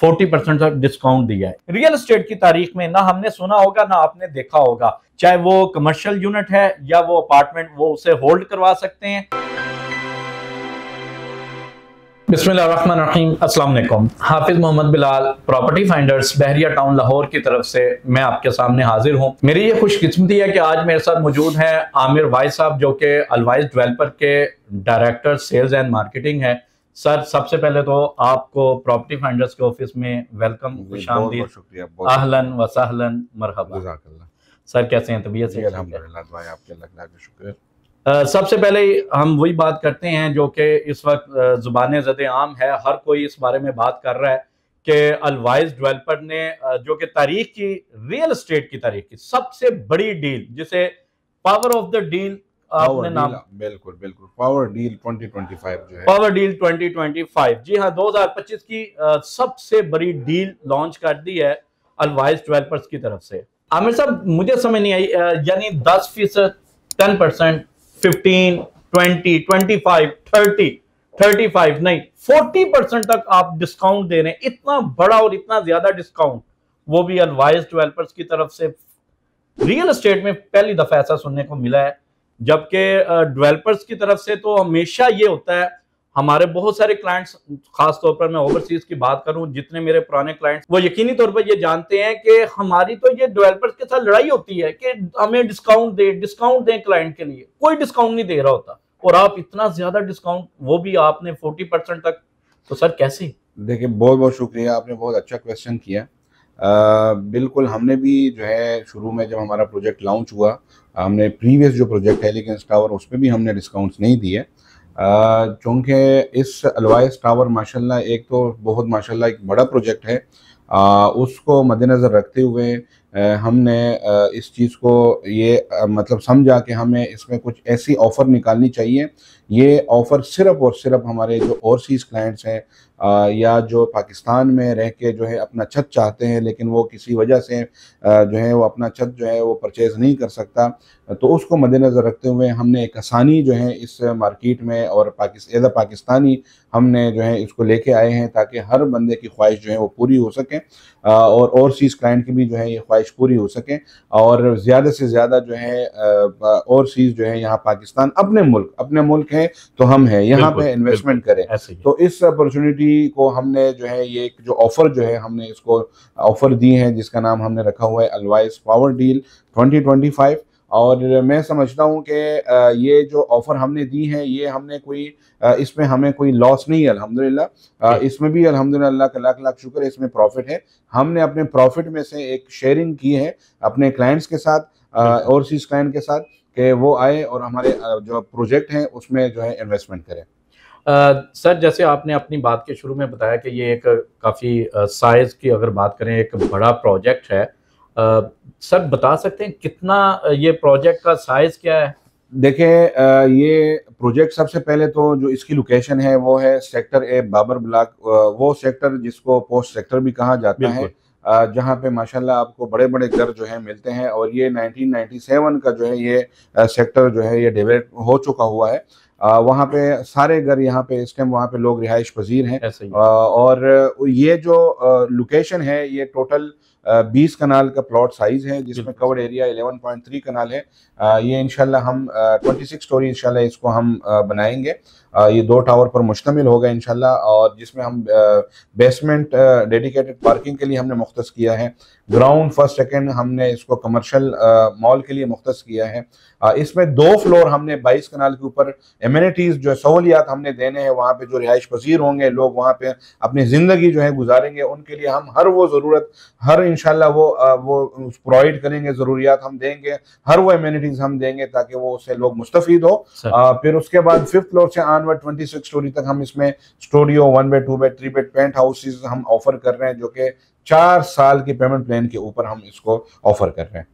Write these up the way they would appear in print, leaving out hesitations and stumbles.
40% तक डिस्काउंट दिया है। रियल एस्टेट की तारीख में ना हमने सुना होगा ना आपने देखा होगा, चाहे वो कमर्शियल यूनिट है या वो अपार्टमेंट, वो उसे होल्ड करवा सकते हैं। बिस्मिल्लाहिर्रहमानिर्रहीम, अस्सलाम वालेकुम। हाफिज मोहम्मद बिलाल, प्रॉपर्टी फाइंडर्स बहरिया टाउन लाहौर की तरफ से मैं आपके सामने हाजिर हूँ। मेरी ये खुशकिस्मती है कि आज मेरे साथ मौजूद हैं आमिर वाइस साहब, जो कि अलवाइस डेवलपर के डायरेक्टर सेल्स एंड मार्केटिंग है। सर, सबसे पहले तो आपको प्रॉपर्टी फाइंडर्स के ऑफिस में वेलकम, खुशामदीद, अहलन व सहलन, मरहबा। सर कैसे हैं, तबीयत से? अल्हम्दुलिल्लाह, आपके अल्लाह का शुक्र। सबसे पहले हम वही बात करते हैं जो कि इस वक्त ज़ुबान ज़द आम है, हर कोई इस बारे में बात कर रहा है कि अलवाइस डेवलपर ने जो कि तारीख की, रियल एस्टेट की तारीख की सबसे बड़ी डील, जिसे पावर ऑफ द डील आपने नाम, बिल्कुल बिल्कुल, पावर डील 2025 जो है, पावर डील 2025, जी हाँ, 2025 की सबसे बड़ी डील लॉन्च कर दी है अलवाइस डेवलपर्स की तरफ से। आमिर साहब, मुझे समझ नहीं आई, यानी 10%, 10%, 15, 20, 25, 30, 35 नहीं, 40% तक आप डिस्काउंट दे रहे हैं। इतना बड़ा और इतना ज्यादा डिस्काउंट, वो भी अलवाइस डेवलपर्स की तरफ से। रियल एस्टेट में पहली दफा ऐसा सुनने को मिला है, जबकि डेवलपर्स की तरफ से तो हमेशा ये होता है। हमारे बहुत सारे क्लाइंट्स, खास तौर पर मैं ओवरसीज की बात करूं, जितने मेरे पुराने क्लाइंट्स, वो यकीनी तौर पर ये जानते हैं कि हमारी तो ये डेवलपर्स के साथ लड़ाई होती है कि हमें डिस्काउंट दें क्लाइंट के लिए। कोई डिस्काउंट नहीं दे रहा होता, और आप इतना ज्यादा डिस्काउंट, वो भी आपने 40% तक। तो सर कैसे? देखिए, बहुत बहुत शुक्रिया, आपने बहुत अच्छा क्वेश्चन किया। बिल्कुल, हमने भी जो है शुरू में जब हमारा प्रोजेक्ट लॉन्च हुआ, हमने प्रीवियस जो प्रोजेक्ट है एलिगेंस टावर, उस पर भी हमने डिस्काउंट्स नहीं दिए, चूँकि इस अलवाइस टावर माशाल्लाह एक तो बहुत माशाल्लाह एक बड़ा प्रोजेक्ट है। उसको मद्देनज़र रखते हुए हमने इस चीज़ को ये मतलब समझा कि हमें इसमें कुछ ऐसी ऑफ़र निकालनी चाहिए। ये ऑफ़र सिर्फ़ और सिर्फ हमारे जो ओवरसीज़ क्लाइंट्स हैं या जो पाकिस्तान में रह के जो है अपना छत चाहते हैं, लेकिन वो किसी वजह से जो है वो अपना छत जो है वो परचेज़ नहीं कर सकता, तो उसको मद्देनज़र रखते हुए हमने एक आसानी जो है इस मार्केट में और एज़ अ पाकिस्तानी हमने जो है इसको लेके आए हैं, ताकि हर बंदे की ख्वाहिश जो है वो पूरी हो सके और ओवरसीज़ क्लाइंट की भी जो है ये ख्वाहिश पूरी हो सके, और ज़्यादा से ज़्यादा जो है ओवरसीज़ जो है यहाँ पाकिस्तान अपने मुल्क है, तो हम हैं यहाँ पे इन्वेस्टमेंट करें। तो इस अपॉर्चुनिटी को हमने जो है ये एक जो ऑफ़र जो है हमने इसको ऑफ़र दी है, जिसका नाम हमने रखा हुआ है अलवाइस पावर डील 2025। और मैं समझता हूँ कि ये जो ऑफ़र हमने दी है, ये हमने कोई इसमें हमें कोई लॉस नहीं है अल्हम्दुलिल्लाह। इसमें भी अल्हम्दुलिल्लाह अल्लाह का लाख लाख शुक्र है, इसमें प्रॉफिट है। हमने अपने प्रॉफिट में से एक शेयरिंग की है अपने क्लाइंट्स के साथ, ओवरसीज़ क्लाइंट के साथ, कि वो आए और हमारे जो प्रोजेक्ट हैं उसमें जो है इन्वेस्टमेंट करें। सर, जैसे आपने अपनी बात के शुरू में बताया कि ये एक काफ़ी साइज़ की अगर बात करें, एक बड़ा प्रोजेक्ट है। सर बता सकते हैं कितना ये प्रोजेक्ट का साइज़ क्या है? देखिए, ये प्रोजेक्ट सबसे पहले तो जो इसकी लोकेशन है वो है सेक्टर ए बाबर ब्लॉक, वो सेक्टर जिसको पोस्ट सेक्टर भी कहा जाता है, जहाँ पे माशाल्लाह आपको बड़े बड़े घर जो है मिलते हैं। और ये 1997 का जो है ये सेक्टर जो है ये डेवलप हो चुका हुआ है। वहाँ पे सारे घर यहाँ पे इस टाइम वहाँ पे लोग रिहाइश पजीर हैं। और ये जो लोकेशन है ये टोटल 20 कनाल का प्लॉट साइज है, जिसमें कवर्ड एरिया 11.3 कनाल है। ये इंशाल्लाह हम 26 स्टोरी इंशाल्लाह इसको हम बनाएंगे। ये 2 टावर पर मुश्तमिल होगा इंशाल्लाह, और जिसमें हम बेसमेंट डेडिकेटेड पार्किंग के लिए हमने मुख्तस किया है। ग्राउंड फर्स्ट सेकंड हमने इसको कमर्शियल मॉल के लिए मुख्तस किया है। इसमें 2 फ्लोर हमने 22 कनाल के ऊपर एमिनिटीज़ जो सहूलियात हमने देने हैं, वहाँ पे जो रिहाइश पजीर होंगे लोग वहाँ पे अपनी ज़िंदगी जो है गुजारेंगे, उनके लिए हम हर वो ज़रूरत हर इंशाल्लाह वो प्रोवाइड करेंगे, ज़रूरियात हम देंगे, हर वो एमिनिटीज़ हम देंगे ताकि वो उससे लोग मुस्तफ़ीद हो। फिर उसके बाद 5th फ्लोर से ऑनवर्ड 26 स्टोरी तक हम इसमें studio 1 bed 2 bed 3 bed penthouses हम ऑफर कर रहे हैं, जो कि 4 साल की पेमेंट प्लान के ऊपर हम इसको ऑफर कर रहे हैं।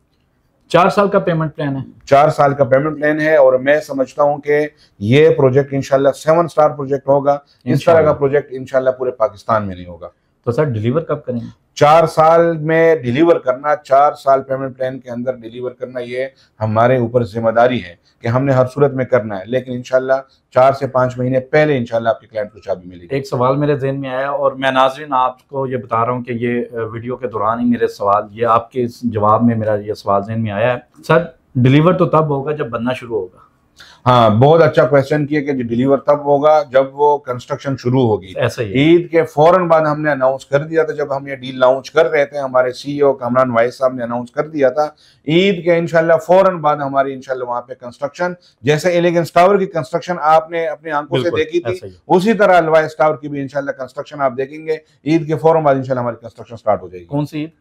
4 साल का पेमेंट प्लान है? 4 साल का पेमेंट प्लान है, और मैं समझता हूं कि ये प्रोजेक्ट इंशाल्लाह 7 स्टार प्रोजेक्ट होगा। इस तरह का प्रोजेक्ट इंशाल्लाह पूरे पाकिस्तान में नहीं होगा। तो सर डिलीवर कब करेंगे? 4 साल में डिलीवर करना, 4 साल पेमेंट प्लान के अंदर डिलीवर करना, ये हमारे ऊपर जिम्मेदारी है कि हमने हर सूरत में करना है। लेकिन इंशाल्लाह 4 से 5 महीने पहले इंशाल्लाह आपके क्लाइंट को चाबी मिलेगी। एक सवाल मेरे जहन में आया और मैं नाज़रीन आपको ये बता रहा हूँ कि ये वीडियो के दौरान ही मेरे सवाल, ये आपके इस जवाब में मेरा ये सवाल जहन में आया है। सर डिलीवर तो तब होगा जब बनना शुरू होगा। हाँ, बहुत अच्छा क्वेश्चन किया कि डिलीवर तब होगा जब वो कंस्ट्रक्शन शुरू होगी। ऐसा ही ईद के फौरन बाद हमने अनाउंस कर दिया था, जब हम ये डील लॉन्च कर रहे थे, हमारे सीईओ कामरान वाइस साहब ने अनाउंस कर दिया था। ईद के इंशाल्लाह फौरन बाद हमारी इंशाल्लाह वहां पे कंस्ट्रक्शन, जैसे एलिगेंस टावर की कंस्ट्रक्शन आपने अपनी आंखों से देखी थी, उसी तरह अल्वाइस टावर की भी इंशाल्लाह कंस्ट्रक्शन आप देखेंगे। ईद के फौरन बाद इंशाल्लाह हमारी कंस्ट्रक्शन स्टार्ट हो जाएगी। कौन सी ईद?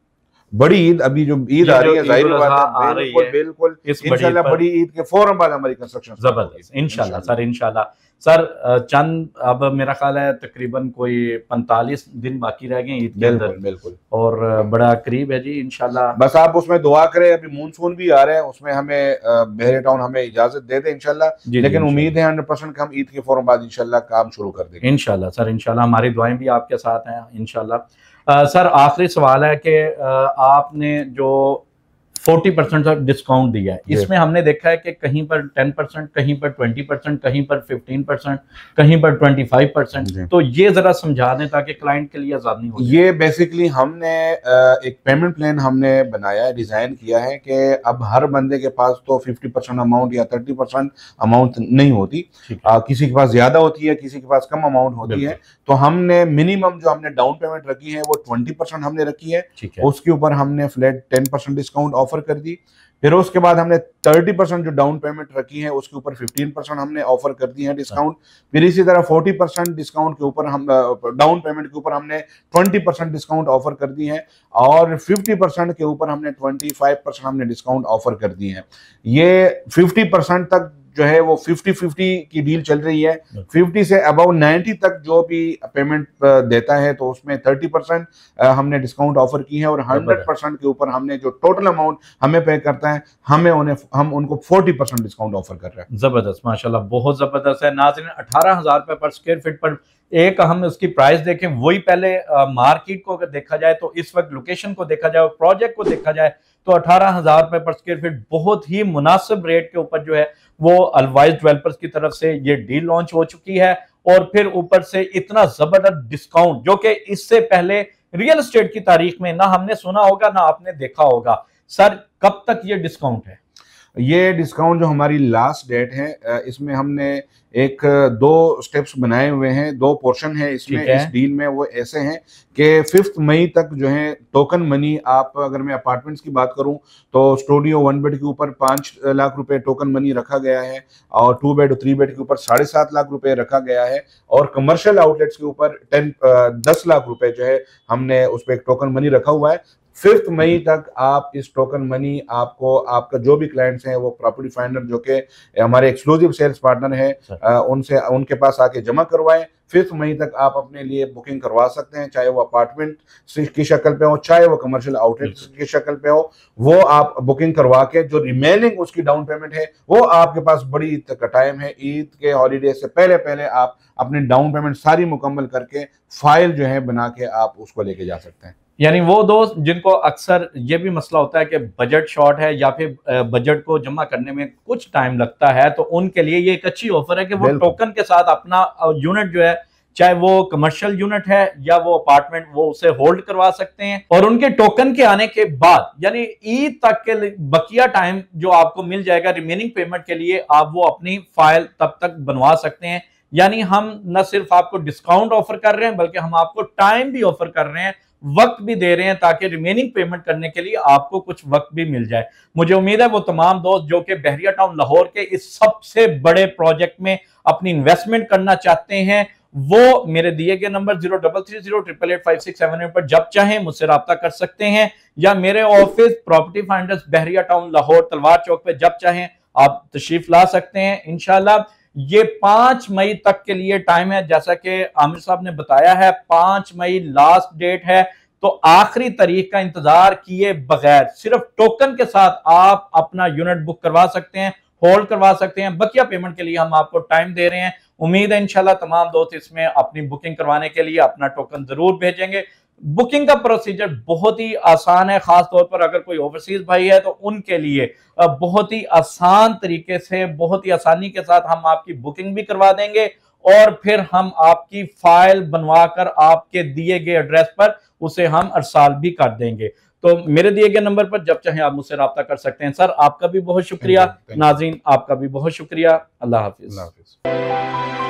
बड़ी ईद, अभी जो ईद आ रही है, जाहिर बात है, बिल्कुल बिल्कुल इंशाल्लाह बड़ी ईद के फौरन बाद हमारी कंस्ट्रक्शन जबरदस्त इंशाल्लाह सर। इंशाल्लाह सर चंद, अब मेरा ख्याल है तकरीबन कोई 45 दिन बाकी रह गए ईद के अंदर। बिल्कुल और बड़ा करीब है जी इंशाल्लाह। बस आप उसमें दुआ करें। अभी मानसून भी आ रहे हैं, उसमें हमें बहरिया टाउन हमें इजाजत दे दे इंशाल्लाह। लेकिन उम्मीद है 100% हम ईद के फौरन बाद इंशाल्लाह काम शुरू कर देंगे इंशाल्लाह सर। इंशाल्लाह हमारी दुआएं भी आपके साथ हैं इंशाल्लाह। सर आखिरी सवाल है कि आपने जो 40% डिस्काउंट दिया है, इसमें हमने देखा है कि कहीं पर 10%, कहीं पर 20%, कहीं पर 15%, कहीं पर 25%। तो ये जरा समझा दें ताकि क्लाइंट के लिए आसानी हो। ये बेसिकली हमने एक पेमेंट प्लान हमने बनाया है, डिजाइन किया है कि अब हर बंदे के पास तो 50% अमाउंट या 30% अमाउंट नहीं होती, किसी के पास ज्यादा होती है, किसी के पास कम अमाउंट होती है। तो हमने मिनिमम जो हमने डाउन पेमेंट रखी है वो 20% हमने रखी है। उसके ऊपर हमने फ्लैट 10% डिस्काउंट ऑफर कर दी। फिर उसके बाद हमने 30% जो डाउन पेमेंट रखी है उसके ऊपर 15% हमने ऑफर कर दी है डिस्काउंट। फिर इसी तरह 40% डिस्काउंट के ऊपर हम डाउन पेमेंट के ऊपर हमने 20% डिस्काउंट ऑफर कर दी है। और 50% के ऊपर हमने 25% हमने डिस्काउंट ऑफर कर दी है। ये 50% तक जो है वो 50-50 की डील चल रही है। 50 से अबव 90 तक जो भी पेमेंट देता है तो उसमें 30% हमने डिस्काउंट ऑफर की है। और 100% के ऊपर हमने जो टोटल अमाउंट हमें पे करता है, हम उनको 40% डिस्काउंट ऑफर कर रहे हैं। जबरदस्त, माशाल्लाह, बहुत जबरदस्त है। नाज़रीन 18,000 रुपए पर स्क्वायर फीट पर एक हम उसकी प्राइस देखें, वही पहले मार्केट को अगर देखा जाए तो इस वक्त लोकेशन को देखा जाए और प्रोजेक्ट को देखा जाए तो 18,000 रुपए पर स्क्वायर फीट बहुत ही मुनासिब रेट के ऊपर जो है वो अलवाइज डेवलपर्स की तरफ से ये डील लॉन्च हो चुकी है। और फिर ऊपर से इतना जबरदस्त डिस्काउंट जो कि इससे पहले रियल एस्टेट की तारीख में ना हमने सुना होगा ना आपने देखा होगा। सर कब तक ये डिस्काउंट है? ये डिस्काउंट जो हमारी लास्ट डेट है, इसमें हमने एक 2 स्टेप्स बनाए हुए हैं, 2 पोर्शन है इसमें। इस डील में वो ऐसे हैं कि 5 मई तक जो है टोकन मनी, आप अगर मैं अपार्टमेंट्स की बात करूं तो स्टूडियो 1 बेड के ऊपर 5 लाख रुपए टोकन मनी रखा गया है और 2 बेड और 3 बेड के ऊपर 7.5 लाख रुपए रखा गया है। और कमर्शियल आउटलेट्स के ऊपर 10 लाख रुपए जो है हमने उस पर एक टोकन मनी रखा हुआ है। 5 मई तक आप इस टोकन मनी आपको, आपका जो भी क्लाइंट्स हैं वो प्रॉपर्टी फाइंडर जो कि हमारे एक्सक्लूसिव सेल्स पार्टनर हैं उनसे उनके पास आके जमा करवाएं। 5 मई तक आप अपने लिए बुकिंग करवा सकते हैं, चाहे वो अपार्टमेंट की शक्ल पे हो, चाहे वो कमर्शियल आउटलेट की शक्ल पे हो। वो आप बुकिंग करवा के जो रिमेनिंग उसकी डाउन पेमेंट है वो आपके पास बड़ी ईद तक का टाइम है। ईद के हॉलीडे से पहले पहले आप अपनी डाउन पेमेंट सारी मुकम्मल करके फाइल जो है बना के आप उसको लेके जा सकते हैं। यानी वो दोस्त जिनको अक्सर ये भी मसला होता है कि बजट शॉर्ट है या फिर बजट को जमा करने में कुछ टाइम लगता है, तो उनके लिए ये एक अच्छी ऑफर है कि वो टोकन के साथ अपना यूनिट जो है, चाहे वो कमर्शियल यूनिट है या वो अपार्टमेंट, वो उसे होल्ड करवा सकते हैं। और उनके टोकन के आने के बाद यानी ईद तक के बकिया टाइम जो आपको मिल जाएगा रिमेनिंग पेमेंट के लिए, आप वो अपनी फाइल तब तक बनवा सकते हैं। यानी हम न सिर्फ आपको डिस्काउंट ऑफर कर रहे हैं बल्कि हम आपको टाइम भी ऑफर कर रहे हैं, वक्त भी दे रहे हैं ताकि रिमेनिंग पेमेंट करने के लिए आपको कुछ वक्त भी मिल जाए। मुझे उम्मीद है वो तमाम दोस्त जो कि बहरिया टाउन लाहौर के इस सबसे बड़े प्रोजेक्ट में अपनी इन्वेस्टमेंट करना चाहते हैं, वो मेरे दिए गए नंबर 0330888567 पर जब चाहें मुझसे रब्ता कर सकते हैं, या मेरे ऑफिस प्रॉपर्टी फाइंडर्स बहरिया टाउन लाहौर तलवार चौक पे जब चाहें आप तशरीफ ला सकते हैं। इंशाल्लाह ये 5 मई तक के लिए टाइम है, जैसा कि आमिर साहब ने बताया है 5 मई लास्ट डेट है। तो आखिरी तारीख का इंतजार किए बगैर सिर्फ टोकन के साथ आप अपना यूनिट बुक करवा सकते हैं, होल्ड करवा सकते हैं। बकिया पेमेंट के लिए हम आपको टाइम दे रहे हैं। उम्मीद है इंशाल्लाह तमाम दोस्त इसमें अपनी बुकिंग करवाने के लिए अपना टोकन जरूर भेजेंगे। बुकिंग का प्रोसीजर बहुत ही आसान है, खास तौर पर अगर कोई ओवरसीज भाई है तो उनके लिए बहुत ही आसान तरीके से, बहुत ही आसानी के साथ हम आपकी बुकिंग भी करवा देंगे और फिर हम आपकी फाइल बनवाकर आपके दिए गए एड्रेस पर उसे हम अरसाल भी कर देंगे। तो मेरे दिए गए नंबर पर जब चाहे आप मुझसे रब्ता कर सकते हैं। सर आपका भी बहुत शुक्रिया, नाज़रीन आपका भी बहुत शुक्रिया। अल्लाह हाफिज।